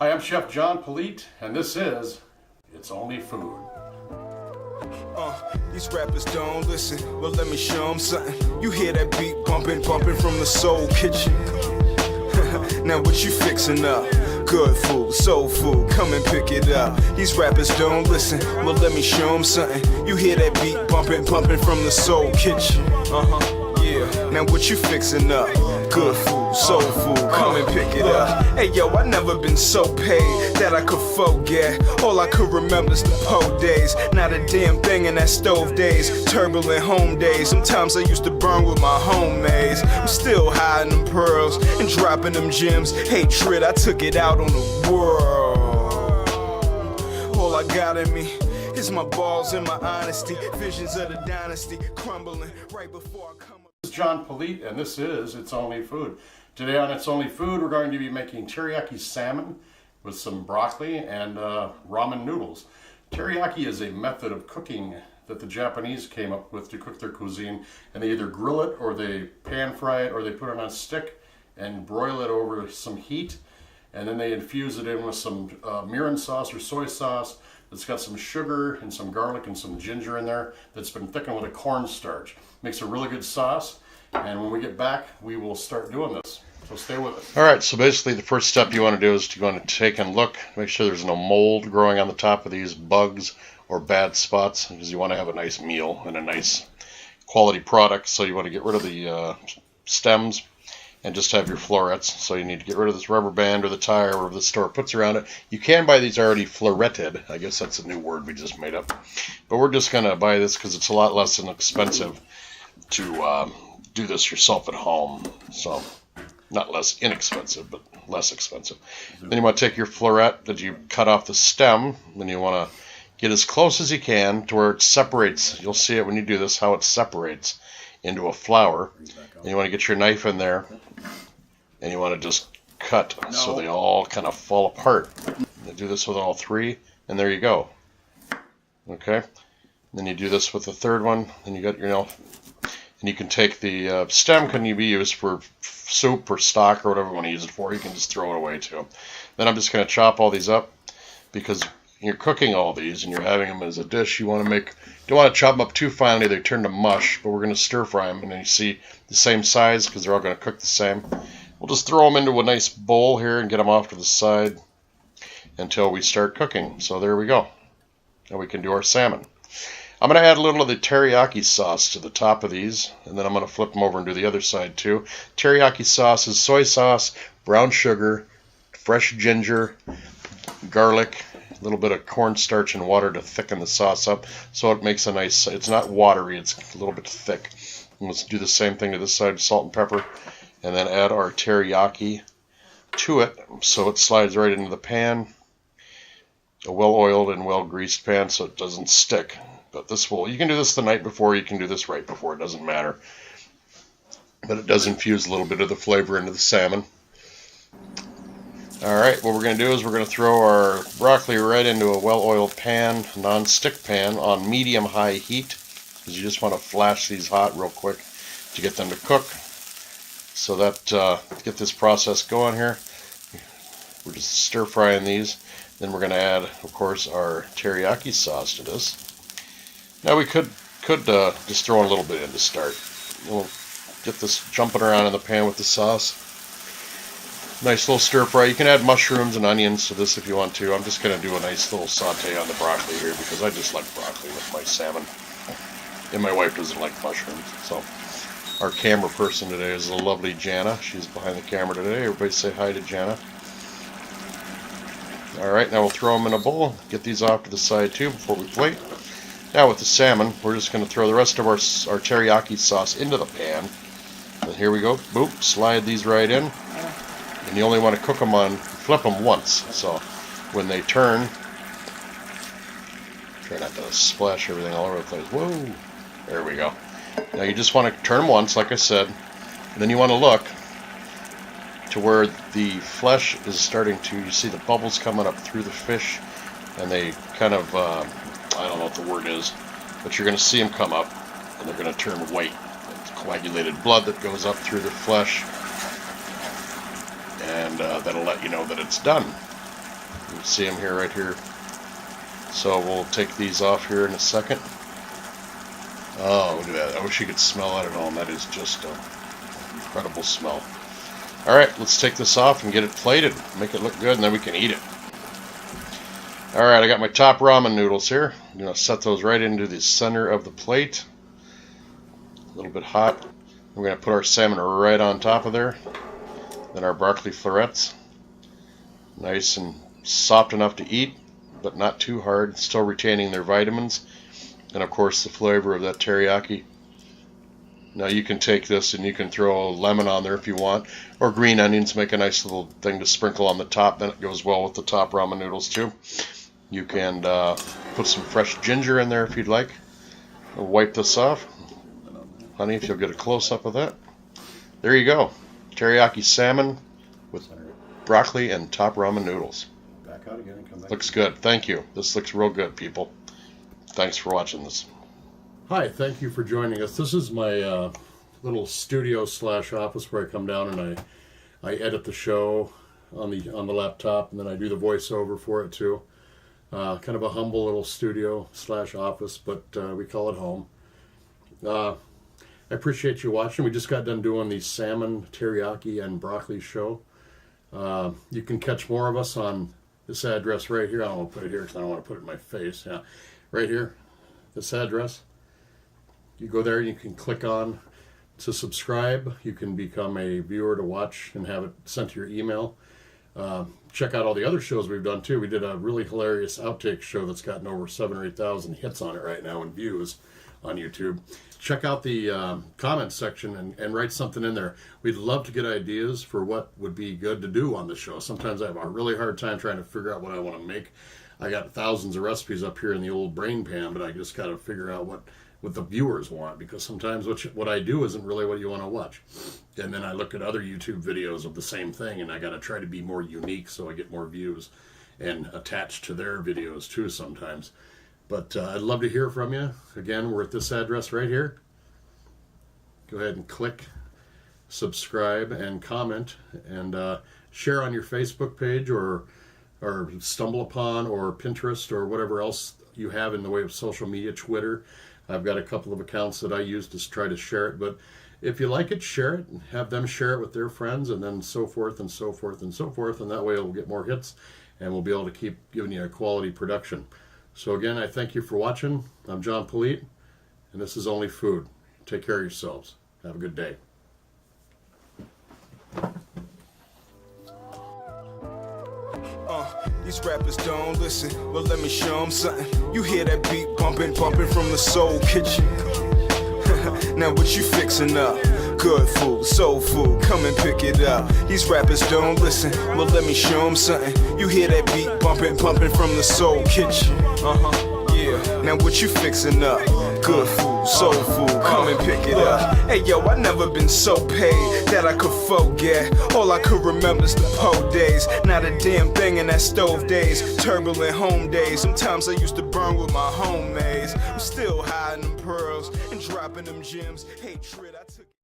Hi, I'm Chef John Politte, and this is It's Only Food. These rappers don't listen, well let me show them something. You hear that beat bumping from the soul kitchen. Now what you fixing up? Good food, soul food, come and pick it up. These rappers don't listen, well let me show them something. You hear that beat bumping from the soul kitchen. Yeah, now what you fixing up? Good food, soul food, come and pick it up. Hey yo, I never been so paid that I could forget. All I could remember is the po days. Not a damn thing in that stove days. Turbulent home days. Sometimes I used to burn with my homemades. I'm still hiding them pearls and dropping them gems. Hatred, I took it out on the world. All I got in me is my balls and my honesty. Visions of the dynasty crumbling right before I come up. This is John Politte, and this is It's Only Food. Today on It's Only Food, we're going to be making teriyaki salmon with some broccoli and ramen noodles. Teriyaki is a method of cooking that the Japanese came up with to cook their cuisine, and they either grill it or they pan fry it or they put it on a stick and broil it over some heat, and then they infuse it in with some mirin sauce or soy sauce that's got some sugar and some garlic and some ginger in there that's been thickened with a cornstarch. Makes a really good sauce, and when we get back we will start doing this. So stay with us. Alright, so basically the first step you want to do is you want to take and look, make sure there's no mold growing on the top of these, bugs or bad spots, because you want to have a nice meal and a nice quality product. So you want to get rid of the stems and just have your florets. So you need to get rid of this rubber band or the tie or whatever the store puts around it. You can buy these already floretted. I guess that's a new word we just made up. But we're just going to buy this because it's a lot less inexpensive to do this yourself at home. So not less inexpensive, but less expensive. Then you want to take your floret that you cut off the stem. Then you want to get as close as you can to where it separates. You'll see it when you do this, how it separates into a flower. And you want to get your knife in there, and you want to just cut so they all kind of fall apart. You do this with all three, and there you go. Okay. And then you do this with the third one, and you got your nail. And you can take the stem, can be used for soup or stock or whatever you want to use it for. You can just throw it away too. Then I'm just going to chop all these up, because you're cooking all these and you're having them as a dish. You want to don't want to chop them up too finely, they turn to mush, but we're going to stir fry them, and then you see the same size because they're all going to cook the same. We'll just throw them into a nice bowl here and get them off to the side until we start cooking. So there we go. Now we can do our salmon. I'm going to add a little of the teriyaki sauce to the top of these, and then I'm going to flip them over and do the other side too. Teriyaki sauce is soy sauce, brown sugar, fresh ginger, garlic, a little bit of cornstarch and water to thicken the sauce up, so it makes a nice, it's not watery, it's a little bit thick. And let's do the same thing to this side, salt and pepper, and then add our teriyaki to it so it slides right into the pan. A well-oiled and well-greased pan so it doesn't stick. But you can do this the night before, you can do this right before, it doesn't matter. But it does infuse a little bit of the flavor into the salmon. Alright, what we're going to do is we're going to throw our broccoli right into a well-oiled pan, non-stick pan, on medium-high heat, because you just want to flash these hot real quick to get them to cook. So that, get this process going here. We're just stir-frying these. Then we're going to add, of course, our teriyaki sauce to this. Now we could just throw a little bit in to start. We'll get this jumping around in the pan with the sauce. Nice little stir fry. You can add mushrooms and onions to this if you want to. I'm just going to do a nice little saute on the broccoli here because I just like broccoli with my salmon. And my wife doesn't like mushrooms. So our camera person today is the lovely Jana. She's behind the camera today. Everybody say hi to Jana. Alright, now we'll throw them in a bowl. Get these off to the side too before we plate. Now with the salmon, we're just going to throw the rest of our teriyaki sauce into the pan. And here we go. Boop, slide these right in. And you only want to flip them once. So when they turn, try not to splash everything all over the place. Whoa! There we go. Now you just want to turn them once, like I said. And then you want to look to where the flesh is starting to, you see the bubbles coming up through the fish. And they kind of, I don't know what the word is, but you're going to see them come up and they're going to turn white. It's coagulated blood that goes up through the flesh, and that'll let you know that it's done. can see them here, right here. So we'll take these off here in a second. Oh, look at that. I wish you could smell that at home. That is just an incredible smell. Alright, let's take this off and get it plated. Make it look good, and then we can eat it. Alright, I got my top ramen noodles here. I'm going to set those right into the center of the plate. A little bit hot. We're going to put our salmon right on top of there. Then our broccoli florets. Nice and soft enough to eat, but not too hard. Still retaining their vitamins. And of course the flavor of that teriyaki. Now you can take this and you can throw a lemon on there if you want, or green onions, make a nice little thing to sprinkle on the top. Then it goes well with the top ramen noodles too. You can put some fresh ginger in there if you'd like. I'll wipe this off. Honey, if you'll get a close-up of that. There you go. Teriyaki salmon with broccoli and top ramen noodles. Back out again and come back. Looks good. Thank you. This looks real good, people. Thanks for watching this. Hi, thank you for joining us. This is my little studio / office where I come down and I edit the show on the laptop, and then I do the voiceover for it too. Kind of a humble little studio / office, but we call it home. I appreciate you watching. We just got done doing the salmon, teriyaki, and broccoli show. You can catch more of us on this address right here. I don't want to put it here because I don't want to put it in my face. Yeah, right here, this address. You go there and you can click on to subscribe. You can become a viewer to watch and have it sent to your email. Check out all the other shows we've done too. We did a really hilarious outtake show that's gotten over 7,000 or 8,000 hits on it right now and views on YouTube. Check out the comments section and write something in there. We'd love to get ideas for what would be good to do on the show. Sometimes I have a really hard time trying to figure out what I want to make. I got thousands of recipes up here in the old brain pan, but I just got to figure out what the viewers want, because sometimes what I do isn't really what you want to watch. And then I look at other YouTube videos of the same thing, and I got to try to be more unique so I get more views and attached to their videos too sometimes. But I'd love to hear from you. Again, we're at this address right here. Go ahead and click subscribe and comment, and share on your Facebook page or stumble upon, or Pinterest, or whatever else you have in the way of social media, Twitter. I've got a couple of accounts that I use to try to share it, but if you like it, share it, and have them share it with their friends, and then so forth and so forth and so forth, and that way it'll get more hits, and we'll be able to keep giving you a quality production. So again, I thank you for watching. I'm John Politte, and this is Only Food. Take care of yourselves. Have a good day. These rappers don't listen, well let me show them something. You hear that beat bumping from the soul kitchen. Now what you fixing up? Good food, soul food, come and pick it up. These rappers don't listen, well let me show them something. You hear that beat bumping from the soul kitchen. Yeah, now what you fixing up? Good food, soul food, come and pick it up. Hey yo, I never been so paid that I could forget. All I could remember is the po days. Not a damn thing in that stove days. Turbulent home days. Sometimes I used to burn with my homemades. I'm still hiding them pearls and dropping them gems. Hatred, I took